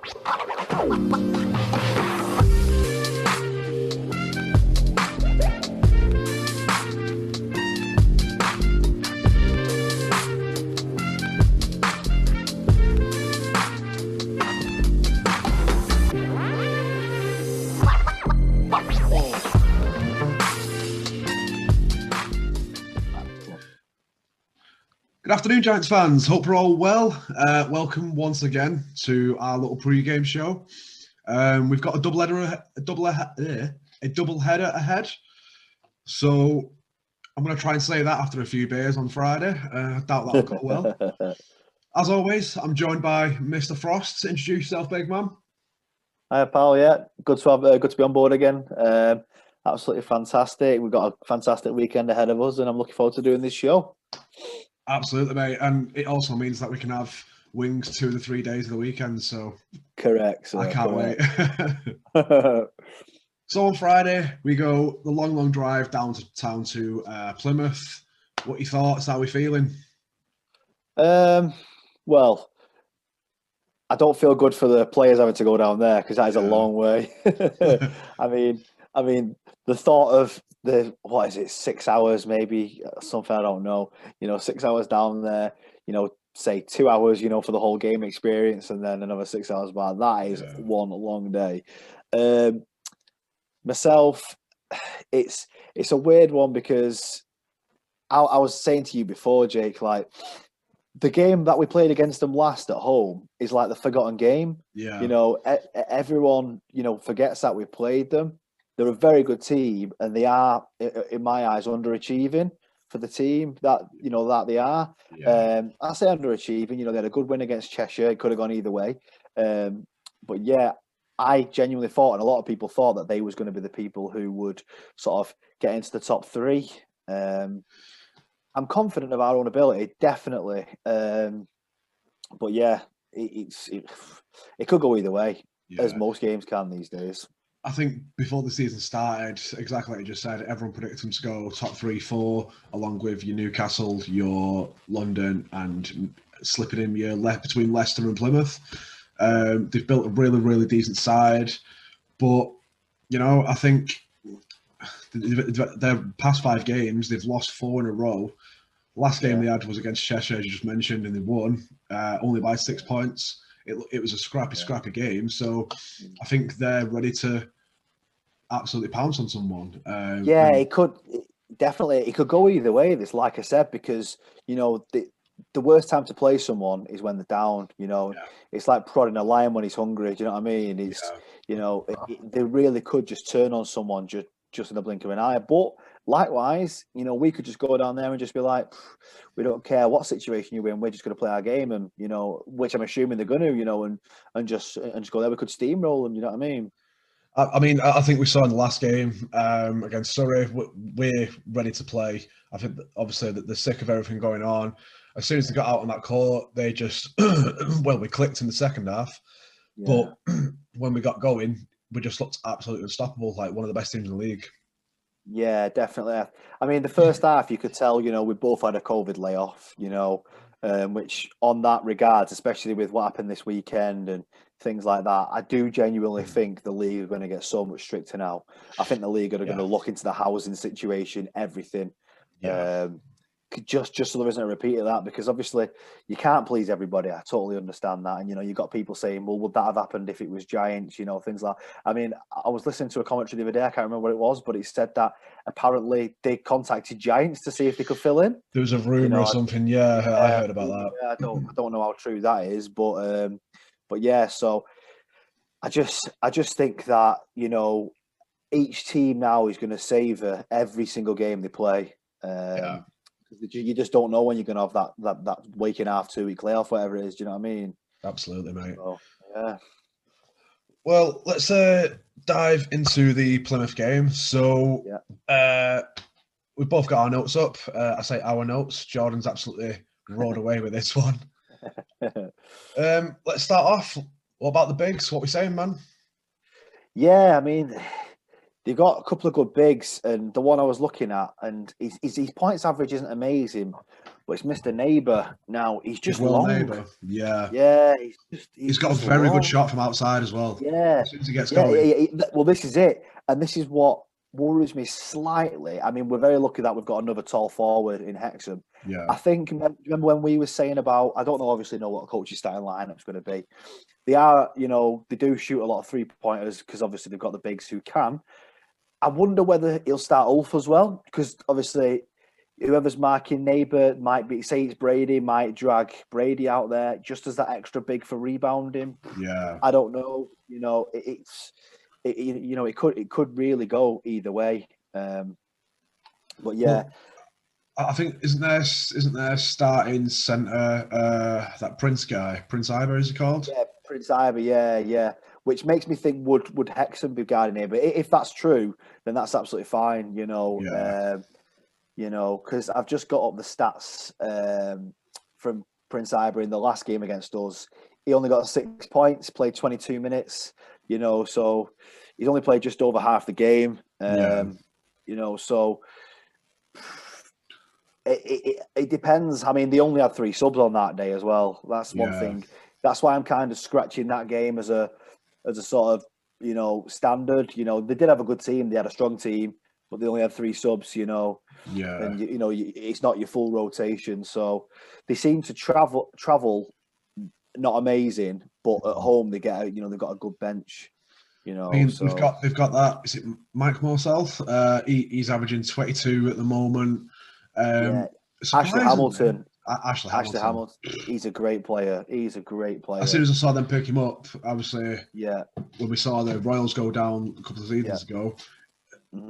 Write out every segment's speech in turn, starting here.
Good afternoon, Giants fans. Hope you're all well. Welcome once again to our little pre-game show. We've got a double header ahead. So I'm going to try and say that after a few beers on Friday. I doubt that'll go well. As always, I'm joined by Mr. Frost. Introduce yourself, big man. Hi, pal. Yeah, good to be on board again. Absolutely fantastic. We've got a fantastic weekend ahead of us, and I'm looking forward to doing this show. Absolutely, mate. And it also means that we can have wings 2 of the 3 days of the weekend. So correct. So I can't wait. So on Friday, we go the long drive down to town to Plymouth. What are your thoughts? How are we feeling? Well, I don't feel good for the players having to go down there because that is a long way. I mean, the thought of 6 hours, maybe something, I don't know. 6 hours down there. Say 2 hours, for the whole game experience, and then another 6 hours back. That is one long day. Myself, it's a weird one because I was saying to you before, Jake, like the game that we played against them last at home is like the forgotten game. Yeah. Everyone, forgets that we played them. They're a very good team, and they are, in my eyes, underachieving for the team that they are. Yeah. I say underachieving. They had a good win against Cheshire. It could have gone either way. But yeah, I genuinely thought, and a lot of people thought, that they was going to be the people who would sort of get into the top three. I'm confident of our own ability, definitely. But yeah, it could go either way, as most games can these days. I think before the season started, exactly like you just said, everyone predicted them to go top 3, 4, along with your Newcastle, your London, and slipping in your between Leicester and Plymouth. They've built a really, really decent side, but I think their past 5 games, they've lost 4 in a row. Last game they had was against Cheshire, as you just mentioned, and they won only by 6 points. It was a scrappy game. So I think they're ready to absolutely pounce on someone. It could definitely. It could go either way. This, like I said, because the worst time to play someone is when they're down. It's like prodding a lion when he's hungry. Do you know what I mean? It's they really could just turn on someone just in the blink of an eye. But likewise, we could just go down there and just be like, we don't care what situation you're in. We're just going to play our game, and which I'm assuming they're going to, and just go there. We could steamroll them. You know what I mean? I think we saw in the last game against Surrey, we're ready to play. I think obviously that they're sick of everything going on. As soon as they got out on that court, they just we clicked in the second half. Yeah. But when we got going, we just looked absolutely unstoppable, like one of the best teams in the league. Yeah, definitely. I mean, the first half, you could tell, we both had a COVID layoff, which on that regards, especially with what happened this weekend and things like that, I do genuinely think the league are going to get so much stricter now. I think the league are going to look into the housing situation, everything. Yeah. Just so there isn't a repeat of that, because obviously you can't please everybody. I totally understand that. And, you've got people saying, well, would that have happened if it was Giants, things like that. I mean, I was listening to a commentary the other day, I can't remember what it was, but it said that apparently they contacted Giants to see if they could fill in. There was a rumour or something. I heard about that. Yeah, I don't know how true that is, but yeah, so I just think that, each team now is going to savour every single game they play. You just don't know when you're going to have that week and a half, 2 week layoff, whatever it is. Do you know what I mean? Absolutely, mate. So, yeah. Well, let's dive into the Plymouth game. So we've both got our notes up. I say our notes. Jordan's absolutely roared away with this one. Let's start off. What about the bigs? What we saying, man? Yeah, I mean, they've got a couple of good bigs, and the one I was looking at, and his points average isn't amazing, but it's Mr. Neighbour. Now he's just Well, long. neighbour. Yeah. Yeah, He's got a just very long. good shot from outside as well. Yeah. As soon as he gets going. Well, this is it. And this is what worries me slightly. I mean, we're very lucky that we've got another tall forward in Hexham. Yeah. I think, remember when we were saying about, I don't know, obviously know what a coach's starting lineup's going to be. They are, they do shoot a lot of 3-pointers because obviously they've got the bigs who can. I wonder whether he'll start Ulf as well, because obviously whoever's marking Neighbour might be, say it's Brady, might drag Brady out there just as that extra big for rebounding. Yeah. I don't know. It could really go either way. But yeah. Well, I think isn't there starting centre that Prince guy, Prince Ivor, is he called? Yeah, Prince Ivor, yeah. Which makes me think would Hexham be guarding him? But if that's true, then that's absolutely fine. Because I've just got up the stats from Prince Ivor in the last game against us. He only got 6 points, played 22 minutes. So he's only played just over half the game. So it depends. I mean, they only had 3 subs on that day as well. That's one thing. That's why I'm kind of scratching that game as a sort of standard. They did have a good team. They had a strong team, but they only had 3 subs. And it's not your full rotation. So they seem to travel not amazing, but at home they get they've got a good bench. I mean, they've got that. Is it Mike Morsell? He's averaging 22 at the moment. Ashley Hamilton. Ashley Hamilton. He's a great player. As soon as I saw them pick him up, obviously, when we saw the Royals go down a couple of seasons ago,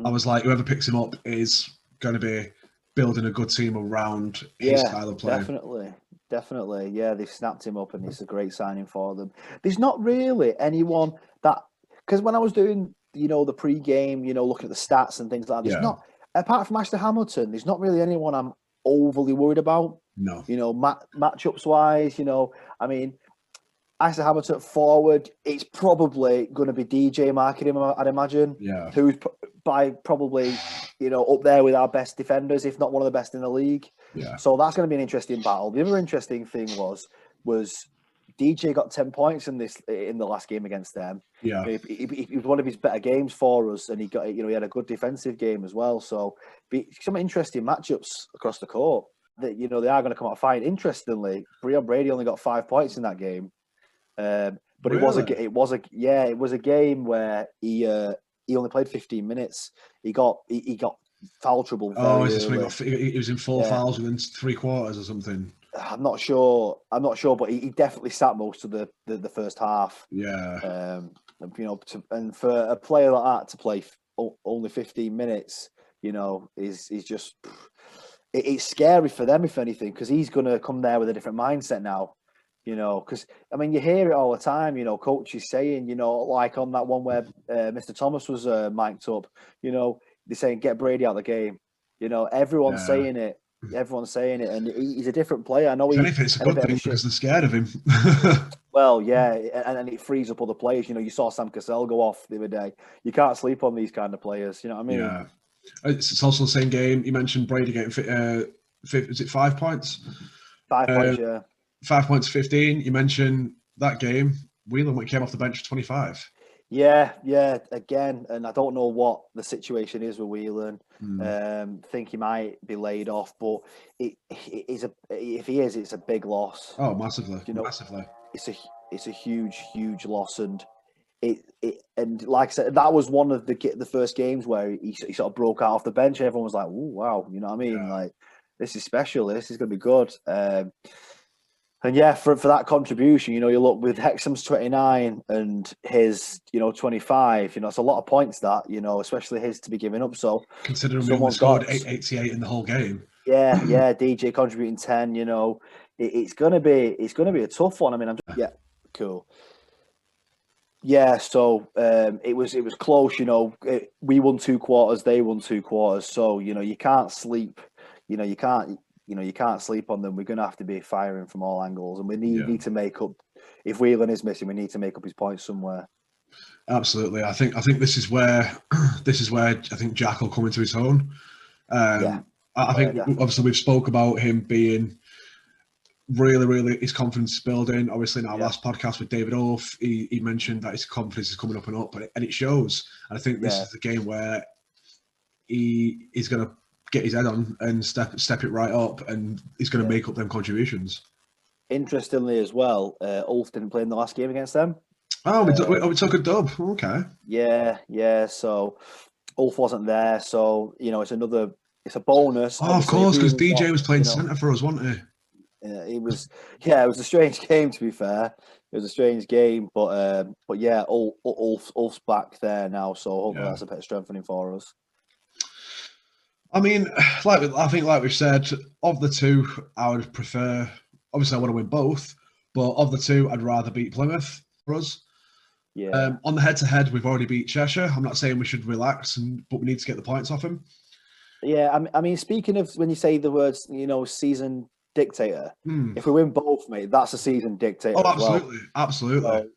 I was like, whoever picks him up is going to be building a good team around his style of play. Definitely. Yeah, they've snapped him up and it's a great signing for them. There's not really anyone that, because when I was doing, the pre-game, looking at the stats and things like that, there's not, apart from Ashley Hamilton, there's not really anyone I'm overly worried about. No. Matchups wise, I mean, Ashley Hamilton forward, it's probably going to be DJ marking him, I'd imagine. Yeah. Who's by probably, up there with our best defenders, if not one of the best in the league. Yeah. So that's going to be an interesting battle. The other interesting thing was DJ got 10 points in the last game against them. Yeah. It was one of his better games for us, and he got he had a good defensive game as well. So some interesting matchups across the court that they are going to come out fighting. Interestingly, Breon Brady only got 5 points in that game, but really? it was a game where he only played 15 minutes. He got foul trouble very early. He was in 4 fouls within 3 quarters or something. I'm not sure, but he definitely sat most of the first half. Yeah. And for a player like that to play only 15 minutes, is just it's scary for them, if anything, because he's going to come there with a different mindset now. Because I mean, you hear it all the time. Coaches saying, like on that one where Mr. Thomas was mic'd up. They're saying get Brady out of the game. Everyone's saying it. Everyone's saying it, and he's a different player. I know. If anything, it's a good thing because they're scared of him. Well, yeah, and it frees up other players. You saw Sam Cassell go off the other day. You can't sleep on these kind of players. You know what I mean? Yeah. It's also the same game. You mentioned Brady getting is it 5 points? 5 points, yeah. 5 points, 15. You mentioned that game. Whelan came off the bench for 25. Yeah. Again, and I don't know what the situation is with Whelan. Think he might be laid off, but if he is, it's a big loss. Oh, massively, massively. It's a huge loss, and and like I said, that was one of the first games where he sort of broke out off the bench, and everyone was like, "Oh, wow," you know what I mean? Yeah. Like, this is special. This is going to be good. And yeah, for that contribution, you look with Hexham's 29 and his, 25, it's a lot of points that, especially his to be giving up. So considering we only scored 88 in the whole game. Yeah, DJ contributing 10, it's gonna be a tough one. I mean, cool. Yeah, so it was close, we won 2 quarters, they won 2 quarters. So, you can't sleep, you can't sleep on them. We're going to have to be firing from all angles, and we need to make up. If Whelan is missing, we need to make up his points somewhere. Absolutely, I think this is where I think Jack will come into his own. I think obviously we've spoke about him being really his confidence is building. Obviously in our last podcast with David Orth, he mentioned that his confidence is coming up and up, and it shows. And I think this is the game where he's going to get his head on and step it right up, and he's going to make up them contributions. Interestingly as well, Ulf didn't play in the last game against them. Oh, we took a dub. Okay. Yeah. So Ulf wasn't there, so it's a bonus. Oh, of course, because DJ was playing centre for us, wasn't he? Yeah, it was a strange game, to be fair. It was a strange game, but yeah, Ulf's back there now, so hopefully that's a bit strengthening for us. I mean, like we've said, of the two, I would prefer. Obviously, I want to win both, but of the two, I'd rather beat Plymouth for us. Yeah. On the head-to-head, we've already beat Cheshire. I'm not saying we should relax, but we need to get the points off him. Yeah, I mean, speaking of when you say the words, season dictator, if we win both, mate, that's a season dictator. Oh, absolutely, absolutely. So,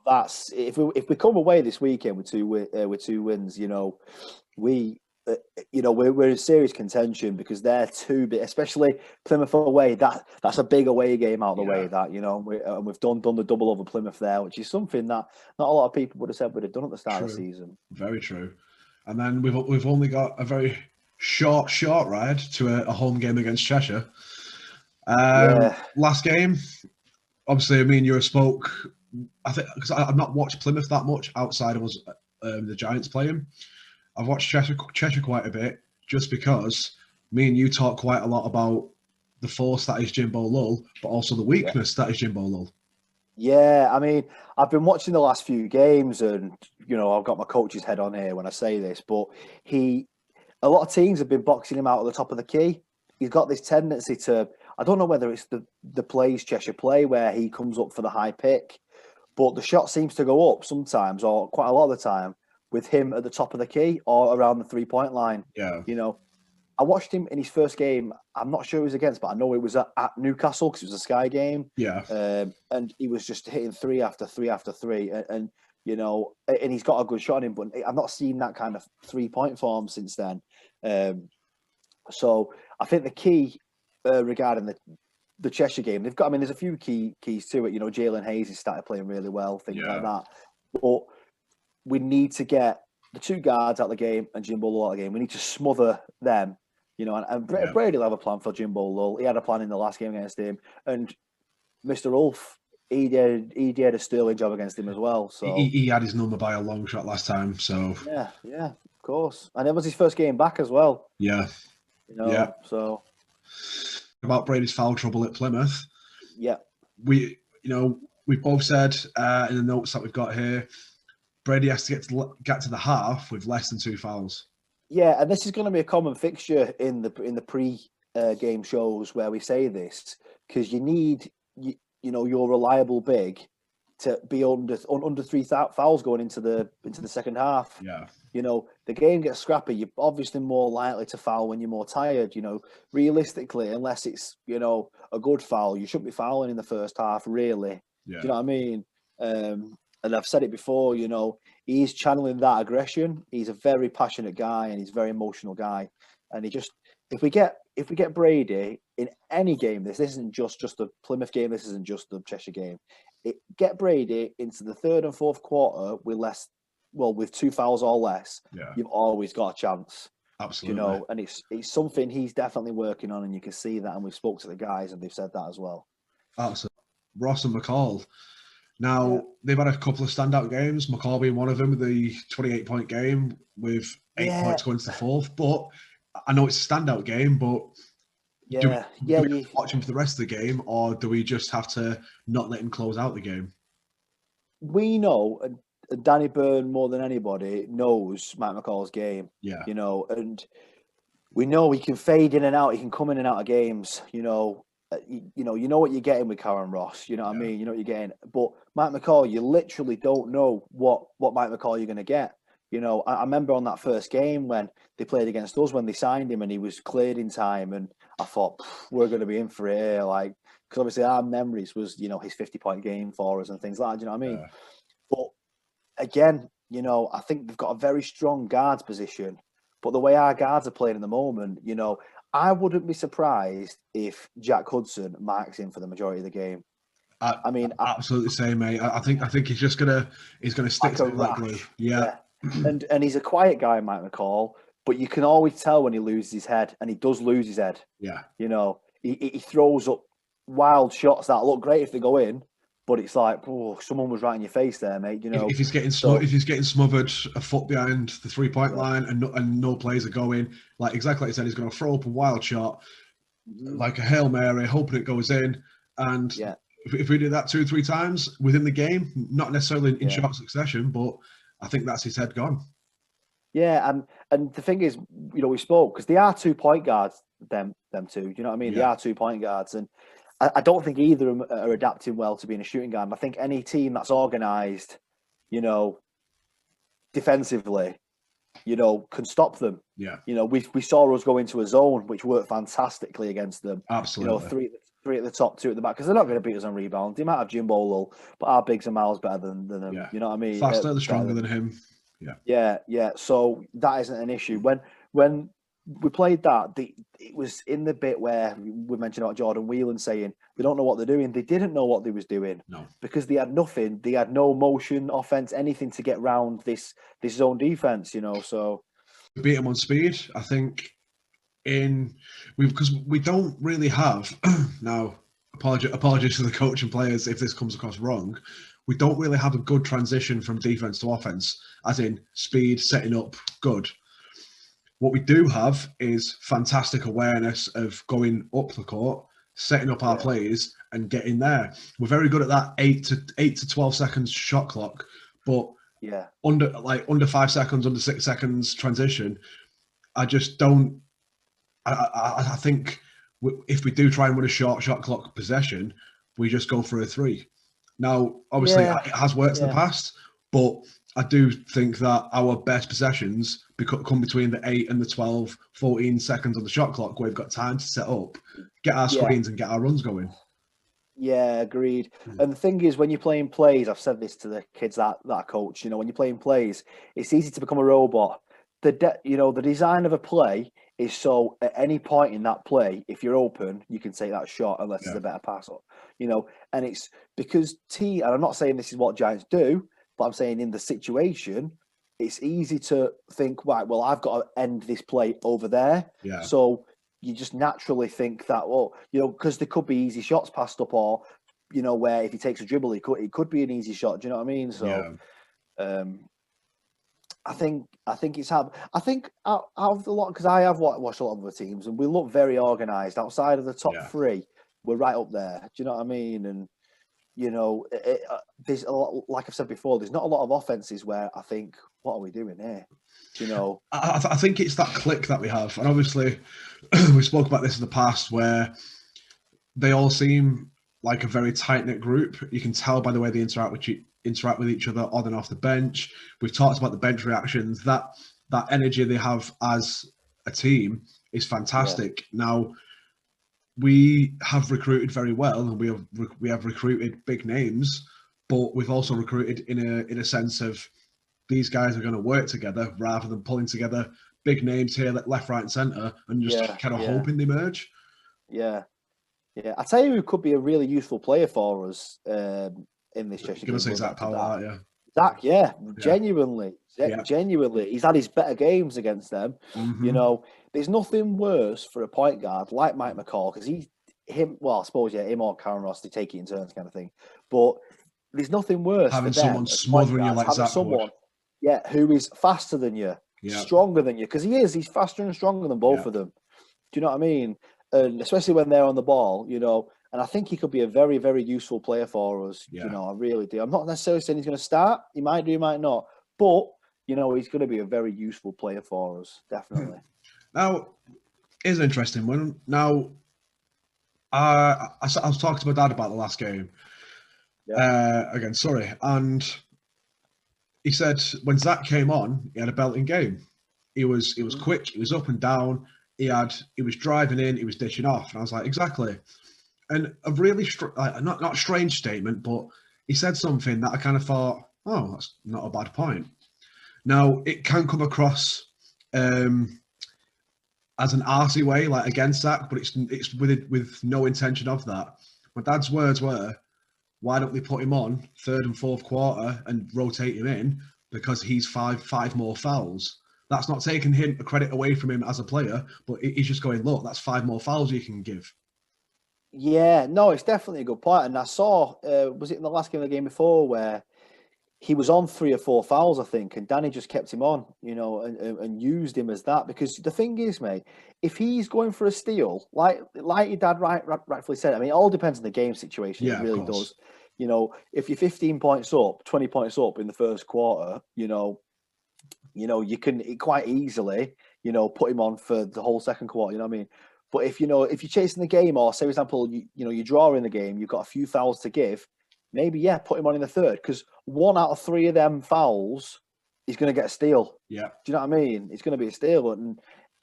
that's if we come away this weekend with two wins, we're in serious contention because they're too big, especially Plymouth away. That's a big away game out of the way. That we've done the double over Plymouth there, which is something that not a lot of people would have said would have done at the start of the season. Very true. And then we've only got a very short ride to a home game against Cheshire. Last game, obviously, me and you spoke. I think because I've not watched Plymouth that much outside of us, the Giants playing. I've watched Cheshire quite a bit just because me and you talk quite a lot about the force that is Jimbo Lull, but also the weakness that is Jimbo Lull. Yeah, I mean, I've been watching the last few games and, I've got my coach's head on here when I say this, but a lot of teams have been boxing him out at the top of the key. He's got this tendency to, I don't know whether it's the plays Cheshire play where he comes up for the high pick, but the shot seems to go up sometimes or quite a lot of the time with him at the top of the key or around the 3-point line. Yeah. I watched him in his first game. I'm not sure who he was against, but I know it was at Newcastle because it was a Sky game. Yeah. And he was just hitting 3 after 3 after 3. And he's got a good shot on him, but I've not seen that kind of 3-point form since then. So I think the key regarding the Cheshire game, they've got, there's a few keys to it. Jalen Hayes has started playing really well, things like that. But we need to get the two guards out of the game and Jimbo Lull out of the game. We need to smother them, and Brady will have a plan for Jimbo Lull. He had a plan in the last game against him. And Mr. Ulf, he did a sterling job against him as well. So he had his number by a long shot last time. So yeah, of course. And it was his first game back as well. Yeah. So about Brady's foul trouble at Plymouth. Yeah. We both said in the notes that we've got here, Brady has to get to the half with less than 2 fouls. Yeah, and this is going to be a common fixture in the pre-game shows where we say this because you need your reliable big to be under 3 fouls going into the second half. Yeah. The game gets scrappy. You're obviously more likely to foul when you're more tired. Realistically, unless it's a good foul, you shouldn't be fouling in the first half. Really, yeah. Do you know what I mean? And I've said it before. He's channeling that aggression. He's a very passionate guy and he's a very emotional guy. And if we get Brady in any game, this isn't just the Plymouth game. This isn't just the Cheshire game. Get Brady into the third and fourth quarter with 2 fouls or less. Yeah. You've always got a chance. Absolutely. And it's something he's definitely working on, and you can see that. And we've spoke to the guys, and they've said that as well. Absolutely. Ross and McCall. Now, they've had a couple of standout games, McCall being one of them, the 28-point game with 8 points going to the fourth. But I know it's a standout game, but do we watch him for the rest of the game, or do we just have to not let him close out the game? We know, and Danny Byrne more than anybody knows Mike McCall's game. Yeah. And we know he can fade in and out. He can come in and out of games. You know what you're getting with Karen Ross. You know what I mean? You know what you're getting. But Mike McCall, you literally don't know what Mike McCall you're going to get. I remember on that first game when they played against us, when they signed him and he was cleared in time, and I thought we're going to be in for it here, because obviously our memories was his 50-point game for us and things like that. Do you know what I mean? Yeah. But again, I think they've got a very strong guards position. But the way our guards are playing at the moment, I wouldn't be surprised if Jack Hudson marks him for the majority of the game. I mean, absolutely same, mate. I think he's just he's gonna stick like to a it like glue. rash. Yeah. And he's a quiet guy, Mike McCall, but you can always tell when he loses his head, and he does lose his head. Yeah. You know, he throws up wild shots that look great if they go in, but it's like, oh, someone was right in your face there, mate. You know, if he's getting if he's getting smothered a foot behind the 3-point line and no plays are going, like exactly like you said, he's going to throw up a wild shot, like a Hail Mary, hoping it goes in. And if we do that 2-3 times within the game, not necessarily in short succession, but I think that's his head gone. Yeah, and the thing is, you know, we spoke because they are 2-point guards, them two. Do you know what I mean? They are 2-point guards, and I don't think either of them are adapting well to being a shooting guard. And I think any team that's organised, you know, defensively, you know, can stop them. Yeah. You know, we saw us go into a zone which worked fantastically against them. Absolutely. You know, three at the top, 2 at the back, because they're not going to beat us on rebound. They might have Jimbo Lull, but our bigs are miles better than them. Yeah. You know what I mean? Faster, stronger than him. Yeah. So that isn't an issue. When we played that, it was in the bit where we mentioned about Jordan Whelan saying they don't know what they're doing. They didn't know what they was doing. No. Because they had nothing. They had no motion, offense, anything to get round this zone defense, you know. So we beat them on speed. I think because we don't really have now. Apologies to the coach and players if this comes across wrong. We don't really have a good transition from defense to offense, as in speed, setting up, good. What we do have is fantastic awareness of going up the court, setting up our plays, and getting there. We're very good at that 8 to 12 seconds shot clock, but under 5 seconds, under 6 seconds transition, I just don't. I think if we do try and win a shot clock possession, we just go for a 3. Now, obviously, it has worked in the past, but I do think that our best possessions come between the 8 and the 12, 14 seconds on the shot clock, where we've got time to set up, get our screens, and get our runs going. Yeah, agreed. And the thing is, when you're playing plays, I've said this to the kids that I coach. You know, when you're playing plays, it's easy to become a robot. The design of a play is so at any point in that play, if you're open, you can take that shot unless it's a better pass. You know, and it's because and I'm not saying this is what Giants do, but I'm saying in the situation, it's easy to think, right, well, I've got to end this play over there. Yeah. So you just naturally think that, well, you know, because there could be easy shots passed up, or, you know, where if he takes a dribble, it could be an easy shot. Do you know what I mean? So, I think it's hard. I think out of the lot, because I have watched a lot of other teams, and we look very organised. Outside of the top 3, we're right up there. Do you know what I mean? And you know, there's a lot, like I've said before, there's not a lot of offenses where I think, what are we doing here? You know, I think it's that click that we have, and obviously we spoke about this in the past, where they all seem like a very tight knit group. You can tell by the way they interact with each other on and off the bench. We've talked about the bench reactions. That energy they have as a team is fantastic. Now, we have recruited very well, and we have recruited big names, but we've also recruited in a sense of these guys are going to work together rather than pulling together big names here, left, right, and centre, and just kind of hoping they merge. Yeah. I tell you, who could be a really useful player for us in this Cheshire. You're going to say Zach Powell, aren't you? Zach, genuinely, he's had his better games against them. Mm-hmm. You know, there's nothing worse for a point guard like Mike McCall, because him or Karen Ross, they take it in turns kind of thing. But there's nothing worse having for them, someone smothering you like Zach would. Yeah, who is faster than you, stronger than you, because he's faster and stronger than both of them. Do you know what I mean? And especially when they're on the ball, you know. And I think he could be a very, very useful player for us. Yeah. You know, I really do. I'm not necessarily saying he's going to start. He might do, he might not. But, you know, he's going to be a very useful player for us, definitely. Now, here's an interesting one. Now, I was talking to my dad about the last game against Surrey, and he said when Zach came on, he had a belting game. He was quick, he was up and down, he was driving in, he was dishing off. And I was like, exactly. And a really not strange statement, but he said something that I kind of thought, oh, that's not a bad point. Now, it can come across as as an arsey way, like against that, but it's with no intention of that. My dad's words were, why don't they put him on third and fourth quarter and rotate him in, because he's five more fouls. That's not taking him a credit away from him as a player, but he's just going, look, that's 5 more fouls you can give. Yeah, no, it's definitely a good point. And I saw, was it in the last game or the game before, where he was on 3 or 4 fouls, I think, and Danny just kept him on, and used him as that. Because the thing is, mate, if he's going for a steal, like your dad rightfully said, I mean, it all depends on the game situation. Yeah, it really does. If you're 15 points up, 20 points up in the first quarter, you can quite easily, put him on for the whole second quarter. You know what I mean? But if you're chasing the game, or say, for example, you draw in the game, you've got a few fouls to give, maybe put him on in the third, because 1 out of 3 of them fouls, he's going to get a steal. Yeah. Do you know what I mean? It's going to be a steal, and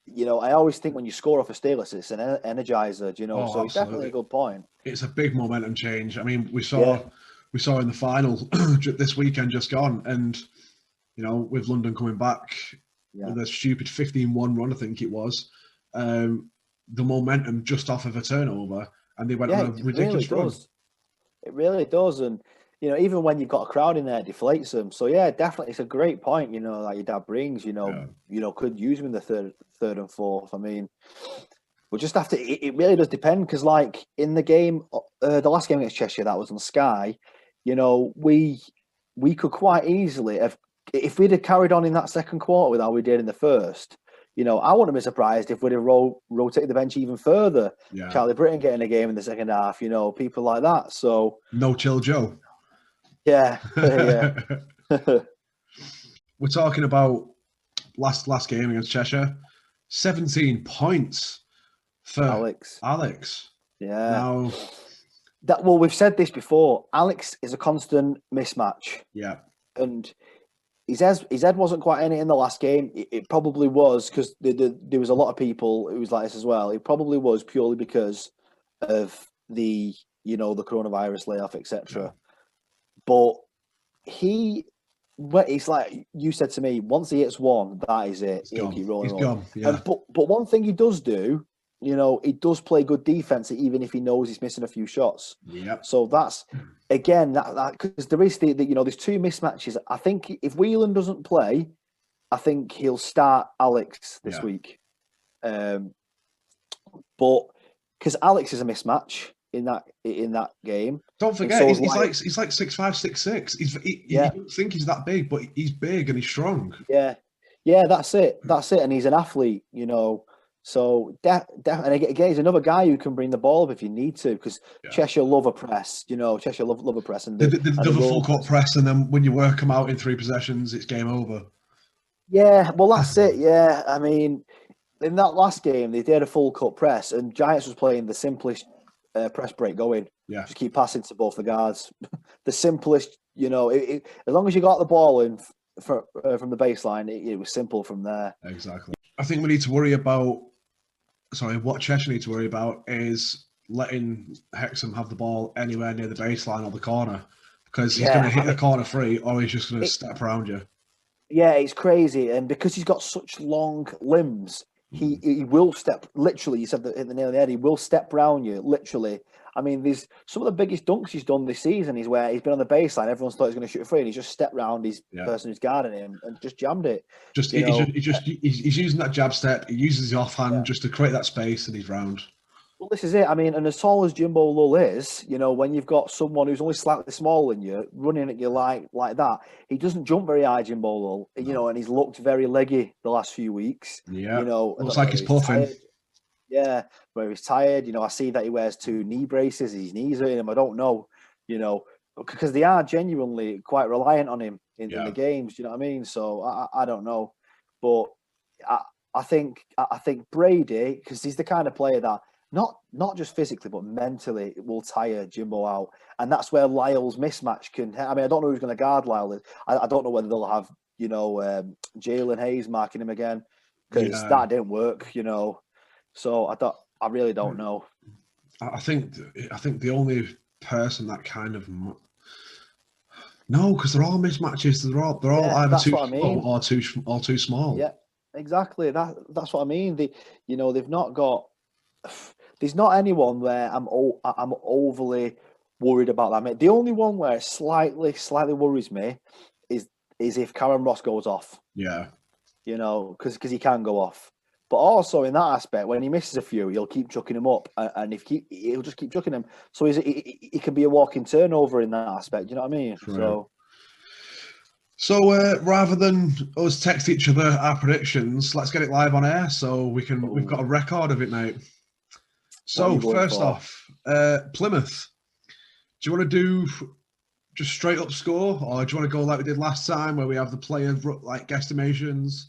I always think when you score off a steal, it's an energizer. So absolutely. It's definitely a good point. It's a big momentum change. I mean, we saw in the final this weekend just gone, and with London coming back with a stupid 15-1 run, I think it was, the momentum just off of a turnover, and they went on a ridiculous run. It really does. And, even when you've got a crowd in there, it deflates them. So, yeah, definitely. It's a great point, that your dad brings, could use him in the third and fourth. I mean, we'll just have to, it really does depend, because, like, in the game, the last game against Cheshire, that was on Sky, we could quite easily have, if we'd have carried on in that second quarter with how we did in the first, I wouldn't be surprised if we'd have rotated the bench even further. Yeah. Charlie Britton getting a game in the second half, people like that. So no chill Joe. Yeah. We're talking about last game against Cheshire. 17 points for Alex. Yeah. Now, we've said this before. Alex is a constant mismatch. Yeah. And his head wasn't quite in it in the last game. It probably was, because there was a lot of people who was like this as well. It probably was purely because of the the coronavirus layoff, etc. Yeah. But it's like you said to me, once he hits one, that is it. He'll keep rolling. He's gone. Yeah. But one thing he does do, he does play good defense, even if he knows he's missing a few shots. Yeah. So that's, again, that because there is there's 2 mismatches. I think if Whelan doesn't play, I think he'll start Alex this week. But because Alex is a mismatch in that game. Don't forget, he's like 6'5", 6'6". You don't think he's that big, but he's big and he's strong. Yeah, that's it. And he's an athlete, So, and again, he's another guy who can bring the ball up if you need to, because Cheshire love a press. Cheshire love a press. And they love a full court press, and then when you work them out in 3 possessions, it's game over. Yeah, well, that's it. Yeah, I mean, in that last game, they did a full court press, and Giants was playing the simplest press break going. Yeah. Just keep passing to both the guards. The simplest, as long as you got the ball in from the baseline, it was simple from there. Exactly. I think we need to worry about. What Cheshire need to worry about is letting Hexham have the ball anywhere near the baseline or the corner, because he's going to hit the corner free, or he's just going to step around you. Yeah, it's crazy, and because he's got such long limbs, he will step. Literally, you said that hit the nail on the head. He will step around you. Literally. I mean, there's some of the biggest dunks he's done this season. He's where he's been on the baseline. Everyone's thought he's going to shoot a free, and he just stepped round his person who's guarding him and just jammed it. He's using that jab step. He uses his offhand just to create that space, and he's round. Well, this is it. I mean, and as tall as Jimbo Lull is, when you've got someone who's only slightly smaller than you running at you like that, he doesn't jump very high, Jimbo Lull. And he's looked very leggy the last few weeks. Yeah, looks like he's puffing. Yeah, where he's tired. I see that he wears 2 knee braces. His knees hurt him. I don't know, because they are genuinely quite reliant on him in the games. You know what I mean? So I don't know, but I think Brady, because he's the kind of player that not just physically but mentally will tire Jimbo out, and that's where Lyle's mismatch can. I mean, I don't know who's going to guard Lyle. I don't know whether they'll have Jalen Hayes marking him again, because that didn't work. So I really don't know. I think the only person that kind of because they're all mismatches. They're all either too small or too small. Yeah, Exactly. That's what I mean. They've not got. There's not anyone where I'm overly worried about that. Mate. The only one where slightly worries me is if Karen Ross goes off. Yeah. Because he can go off. But also in that aspect, when he misses a few, he'll keep chucking him up, and he'll just keep chucking him. So he can be a walking turnover in that aspect. You know what I mean? Right. So rather than us text each other our predictions, let's get it live on air so we've got a record of it, mate. So first off, Plymouth. Do you want to do just straight up score, or do you want to go like we did last time, where we have the player like guesstimations?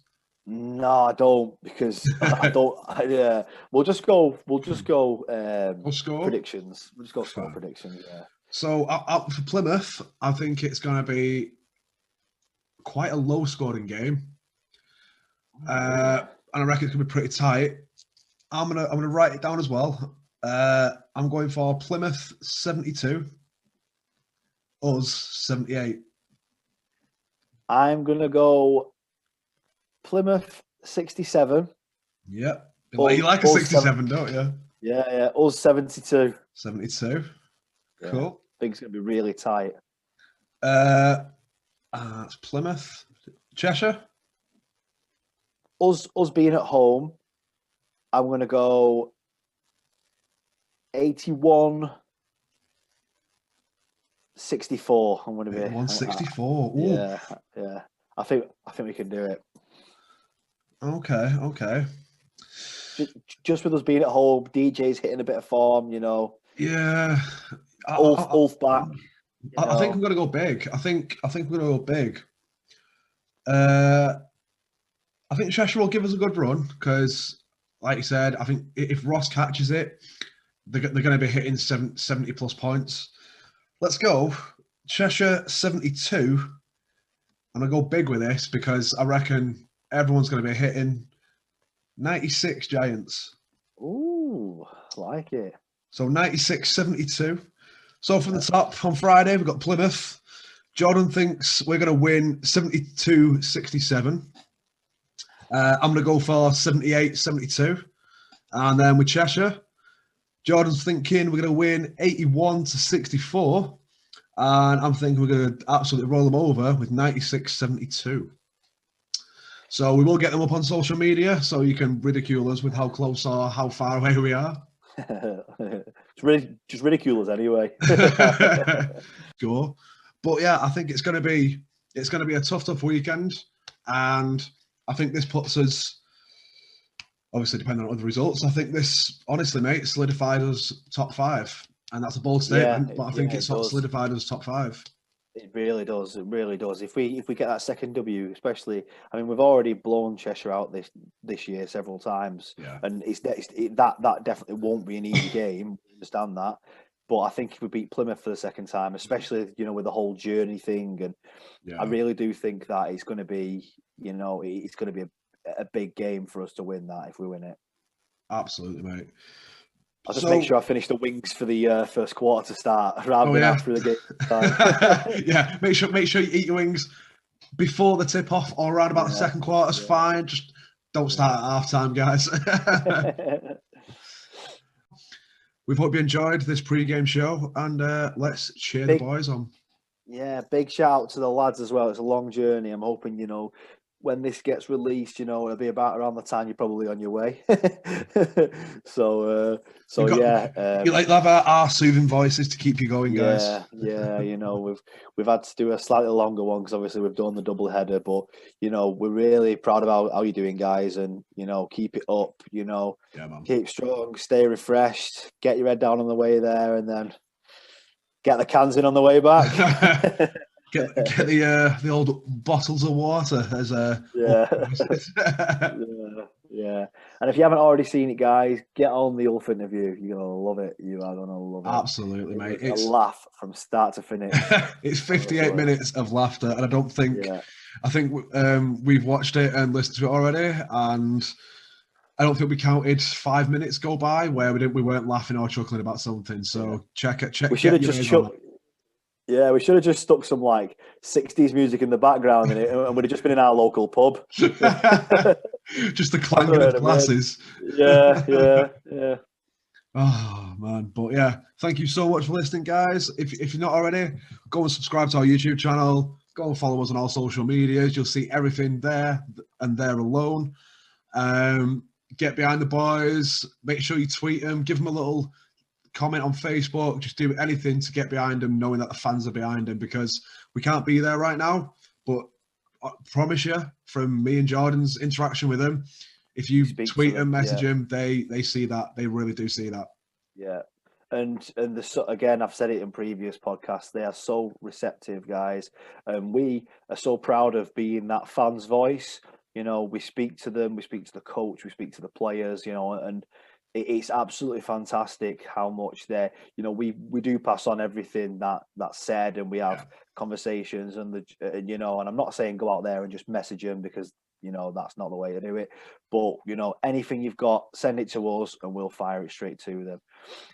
No, I don't, because I don't. Yeah, we'll just go. We'll score predictions. We'll just go score predictions. Yeah. So for Plymouth, I think it's going to be quite a low scoring game, and I reckon it's going to be pretty tight. I'm gonna write it down as well. I'm going for Plymouth 72, us 78. I'm gonna go Plymouth 67. Yeah, you like a 67, don't you? Yeah. Us 72. 72. Yeah. Cool. I think it's gonna be really tight. It's Plymouth, Cheshire. Us being at home, I'm gonna go 81. 64. I'm going to be 164. Yeah. I think we can do it. Okay. Just with us being at home, DJ's hitting a bit of form, Yeah. Ulf back. I think I'm going to go big. I think we're going to go big. I think Cheshire will give us a good run because, like you said, I think if Ross catches it, they're going to be hitting 70 plus points. Let's go Cheshire 72. And I go big with this because I reckon everyone's going to be hitting 96 Giants. Ooh, like it. So 96-72. So from the top on Friday, we've got Plymouth. Jordan thinks we're going to win 72-67. I'm going to go for 78-72. And then with Cheshire, Jordan's thinking we're going to win 81-64. And I'm thinking we're going to absolutely roll them over with 96-72. So we will get them up on social media so you can ridicule us with how close or how far away we are. Just ridicule us anyway. Sure. But yeah, I think it's going to be a tough weekend. And I think this puts us, obviously depending on other results, I think this, honestly, mate, solidified us top 5. And that's a bold statement, but I think it's solidified us top 5. It really does. It really does. If we get that second W, especially, I mean, we've already blown Cheshire out this year several times, and that definitely won't be an easy game. I understand that, but I think if we beat Plymouth for the second time, especially with the whole journey thing, and I really do think that it's going to be, it's going to be a big game for us to win that if we win it. Absolutely, mate. I'll just make sure I finish the wings for the first quarter to start rather than after the game. Yeah, make sure you eat your wings before the tip off or around about the second quarter's fine. Just don't start at half time, guys. We hope you enjoyed this pre-game show, and let's cheer the boys on. Yeah, big shout out to the lads as well. It's a long journey. I'm hoping when this gets released, it'll be about around the time you're probably on your way. So you like to have our soothing voices to keep you going, guys. Yeah. We've had to do a slightly longer one because obviously we've done the double header, but we're really proud of how you're doing, guys, and keep it up. Keep strong, stay refreshed, get your head down on the way there, and then get the cans in on the way back. Get the old bottles of water as yeah. And if you haven't already seen it, guys, get on the Ulf interview. You're gonna love it. You are gonna love it. Absolutely, mate. It's a laugh from start to finish. It's 58 minutes of laughter, and I don't think I think we've watched it and listened to it already, and I don't think we counted 5 minutes go by where we weren't laughing or chuckling about something. So check it. We should have just chucked. Yeah, we should have just stuck some like 60s music in the background and we'd have just been in our local pub. Just the clanking of glasses. Yeah. Oh man, but yeah, thank you so much for listening, guys. If you're not already, go and subscribe to our YouTube channel. Go and follow us on all social medias. You'll see everything there and there alone. Get behind the boys. Make sure you tweet them. Give them a little comment on Facebook. Just do anything to get behind them, knowing that the fans are behind them, because we can't be there right now. But I promise you, from me and Jordan's interaction with them, if you tweet them, message them, they see that. They really do see that. Yeah. And again, I've said it in previous podcasts, they are so receptive, guys. And we are so proud of being that fan's voice. You know, we speak to them, we speak to the coach, we speak to the players, you know, and it's absolutely fantastic how much you know, we do pass on everything that's said, and we have conversations and you know, and I'm not saying go out there and just message them, because you know that's not the way to do it, but you know, anything you've got, send it to us and we'll fire it straight to them.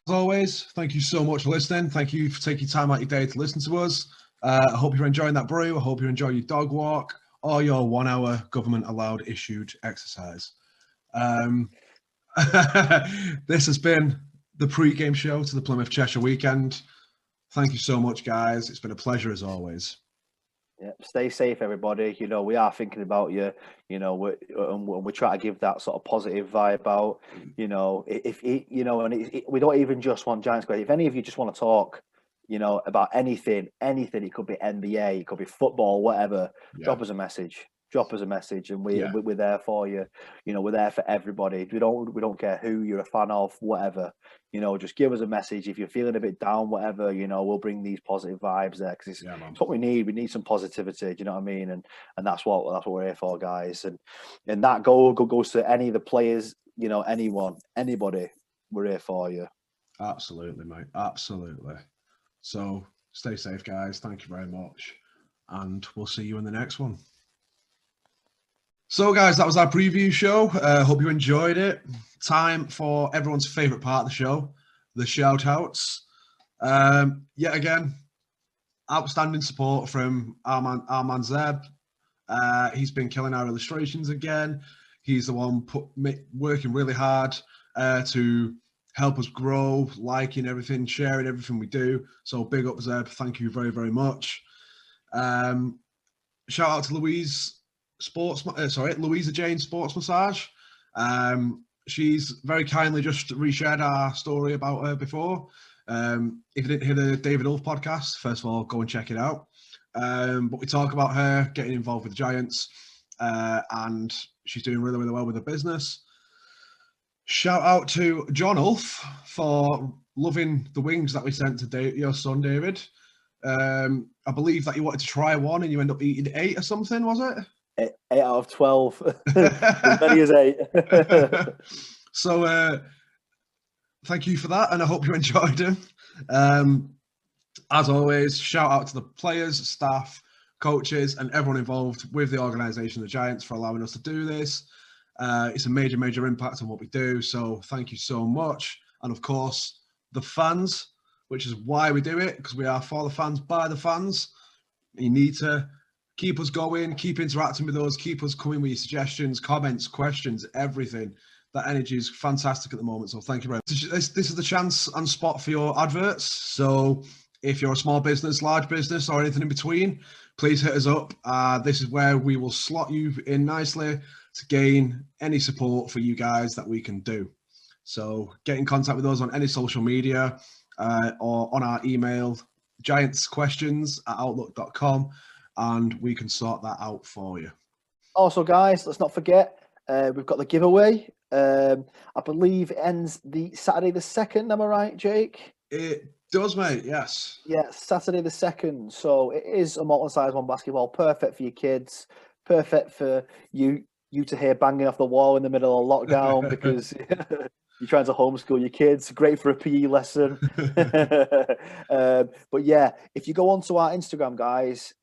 As always, thank you so much for listening. Thank you for taking time out your day to listen to us. I hope you're enjoying that brew. I hope you enjoy your dog walk or your 1 hour government allowed issued exercise. This has been the pre-game show to the Plymouth Cheshire weekend. Thank you so much, guys. It's been a pleasure as always. Yeah, stay safe, everybody. You know, we are thinking about you. You know, we try to give that sort of positive vibe out. You know, if you know, and we don't even just want Giants Square. If any of you just want to talk, you know, about anything, it could be NBA, it could be football, whatever. Drop us a message. And we're there for you. You know, we're there for everybody. We don't care who you're a fan of, whatever. You know, just give us a message if you're feeling a bit down, whatever. You know, we'll bring these positive vibes there, because it's what we need. We need some positivity. Do you know what I mean? And that's what we're here for, guys. And that goes to any of the players. You know, anybody. We're here for you. Absolutely, mate. Absolutely. So stay safe, guys. Thank you very much, and we'll see you in the next one. So, guys, that was our preview show. Hope you enjoyed it. Time for everyone's favourite part of the show, the shout-outs. Yet again, outstanding support from our man Zeb. He's been killing our illustrations again. He's the one working really hard to help us grow, liking everything, sharing everything we do. So big up, Zeb. Thank you very, very much. Shout out to Louisa Jane Sports Massage. She's very kindly just reshared our story about her before. If you didn't hear the David Ulf podcast, first of all, go and check it out. But we talk about her getting involved with the Giants, and she's doing really, really well with her business. Shout out to John Ulf for loving the wings that we sent to your son, David. I believe that you wanted to try one and you end up eating 8 or something, was it? 8 out of 12. As many as 8. So thank you for that, and I hope you enjoyed them. As always, shout out to the players, staff, coaches, and everyone involved with the organisation of the Giants for allowing us to do this. It's a major, major impact on what we do, so thank you so much. And of course, the fans, which is why we do it, because we are for the fans, by the fans. You need to keep us going, keep interacting with us, keep us coming with your suggestions, comments, questions, everything. That energy is fantastic at the moment, so thank you very much. This is the chance and spot for your adverts. So if you're a small business, large business, or anything in between, please hit us up. This is where we will slot you in nicely to gain any support for you guys that we can do. So get in contact with us on any social media or on our email, giantsquestions@outlook.com. And we can sort that out for you. Also, guys, let's not forget, we've got the giveaway. I believe it ends the Saturday the 2nd. Am I right, Jake? It does, mate. Yes. Yeah, Saturday the 2nd. So it is a Molten Size 1 basketball. Perfect for your kids. Perfect for you to hear banging off the wall in the middle of lockdown because you're trying to homeschool your kids. Great for a PE lesson. But yeah, if you go onto our Instagram, guys,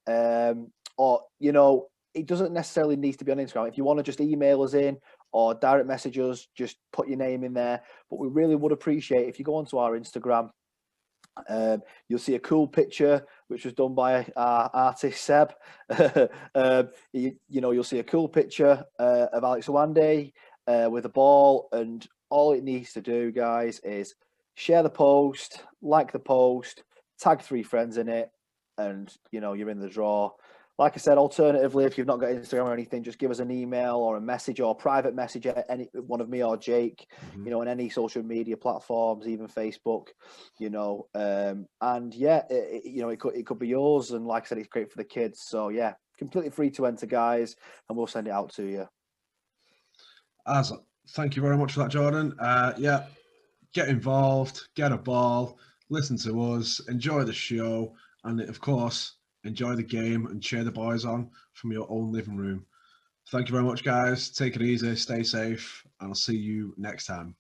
or, you know, it doesn't necessarily need to be on Instagram. If you want to just email us in or direct message us, just put your name in there. But we really would appreciate if you go onto our Instagram, You'll see a cool picture which was done by our artist Seb. You'll see a cool picture of Alex Owande with a ball, and all it needs to do, guys, is share the post, like the post, tag 3 friends in it, and you're in the draw. Like I said, alternatively, if you've not got Instagram or anything, just give us an email or a message or a private message at any one of me or Jake, on any social media platforms, even Facebook, and yeah, it could be yours. And like I said, it's great for the kids. So yeah, completely free to enter, guys, and we'll send it out to you. Thank you very much for that, Jordan. Yeah, get involved, get a ball, listen to us, enjoy the show, and of course, enjoy the game and cheer the boys on from your own living room. Thank you very much, guys. Take it easy, stay safe, and I'll see you next time.